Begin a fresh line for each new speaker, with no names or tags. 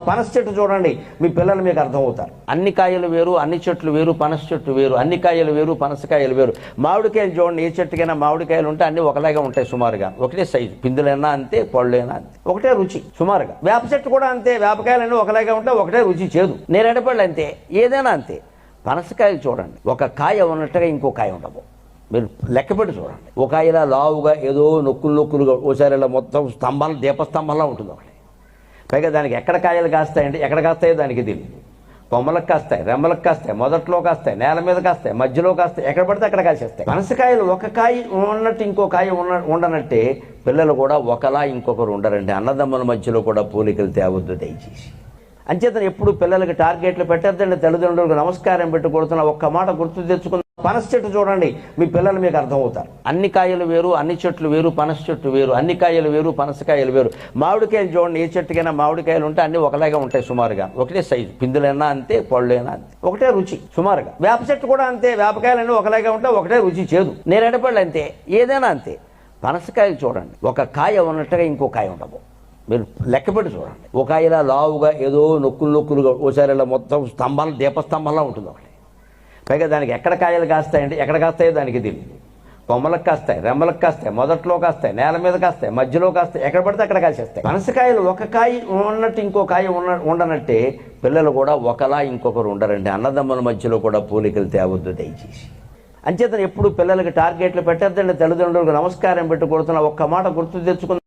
పనస చెట్టు చూడండి, మీ పిల్లలు మీకు అర్థమవుతారు. అన్ని కాయలు వేరు, అన్ని చెట్లు వేరు, పనస చెట్టు వేరు. అన్ని కాయలు వేరు, పనసకాయలు వేరు. మామిడికాయలు చూడండి, ఏ చెట్టుకైనా మామిడికాయలు ఉంటే అన్ని ఒకలాగా ఉంటాయి సుమారుగా, ఒకటే సైజు. పిందులైనా అంతే, పళ్ళైనా అంతే, ఒకటే రుచి సుమారుగా. వేప చెట్టు కూడా అంతే, వేపకాయలన్నీ ఒకలాగా ఉంటాయి, ఒకటే రుచి చేదు. నేరేడుపళ్ళు అంతే, ఏదైనా అంతే. పనసకాయలు చూడండి, ఒక కాయ ఉన్నట్టుగా ఇంకో కాయ ఉండవు. మీరు లెక్కపెట్టి చూడండి, ఒక కాయలా లావుగా ఏదో నొక్కులుగా ఓసారి ఇలా మొత్తం స్తంభాలు దీపస్తంభంలా ఉంటుంది ఒకటి. పైగా దానికి ఎక్కడ కాయలు కాస్తాయంటే ఎక్కడ కాస్తాయో దానికి తెలియదు. కొమ్మలకు కాస్తాయి, రెమ్మలకు కాస్తాయి, మొదట్లో కాస్తాయి, నేల మీద కాస్తాయి, మధ్యలో కాస్తాయి, ఎక్కడ పడితే అక్కడ కాసేస్తాయి. పనసకాయలు ఒక కాయ ఉన్నట్టు ఇంకో కాయ ఉండనట్టే పిల్లలు కూడా ఒకలా ఇంకొకరు ఉండరండి. అన్నదమ్ముల మధ్యలో కూడా పోలికలు తేవద్దు దయచేసి. అంచేతను ఎప్పుడు పిల్లలకి టార్గెట్లు పెట్టద్దండి. తల్లిదండ్రులకు నమస్కారం పెట్టి కొడుతున్న ఒక్క మాట గుర్తు తెచ్చుకుని పనస చెట్టు చూడండి, మీ పిల్లలు మీకు అర్థమవుతారు. అన్ని కాయలు వేరు, అన్ని చెట్లు వేరు, పనస చెట్టు వేరు. అన్ని కాయలు వేరు, పనసకాయలు వేరు. మామిడికాయలు చూడండి, ఏ చెట్టుకైనా మామిడికాయలు ఉంటే అన్ని ఒకలాగా ఉంటాయి సుమారుగా, ఒకటే సైజు. పిందులైనా అంతే, పళ్ళైనా అంతే, ఒకటే రుచి సుమారుగా. వేప చెట్టు కూడా అంతే, వేపకాయలన్నీ ఒకలాగా ఉంటాయి, ఒకటే రుచి చేదు. నేరేడుపళ్ళు అంతే, ఏదైనా అంతే. పనసకాయలు చూడండి, ఒక కాయ ఉన్నట్టుగా ఇంకో కాయ ఉండవు. మీరు లెక్కపెట్టి చూడండి, ఒక కాయలా లావుగా ఏదో నొక్కులుగా ఓసారి ఇలా మొత్తం స్తంభాలు దీపస్తంభంలా ఉంటుంది ఒకటి. పైగా దానికి ఎక్కడ కాయలు కాస్తాయంటే ఎక్కడ కాస్తాయో దానికి తెలియదు. కొమ్మలకు కాస్తాయి, రెమ్మలకు కాస్తాయి, మొదట్లో కాస్తాయి, నేల మీద కాస్తాయి, మధ్యలో కాస్తాయి, ఎక్కడ పడితే అక్కడ కాసేస్తాయి. పనసకాయలు ఒక కాయ ఉన్నట్టు ఇంకో కాయ ఉండనట్టే పిల్లలు కూడా ఒకలా ఇంకొకరు ఉండరండి. అన్నదమ్ముల మధ్యలో కూడా పోలికలు తేవద్దు దయచేసి. అంచేతను ఎప్పుడు పిల్లలకి టార్గెట్లు పెట్టద్దండి. తల్లిదండ్రులకు నమస్కారం పెట్టి కొడుతున్న ఒక్క మాట గుర్తు తెచ్చుకుని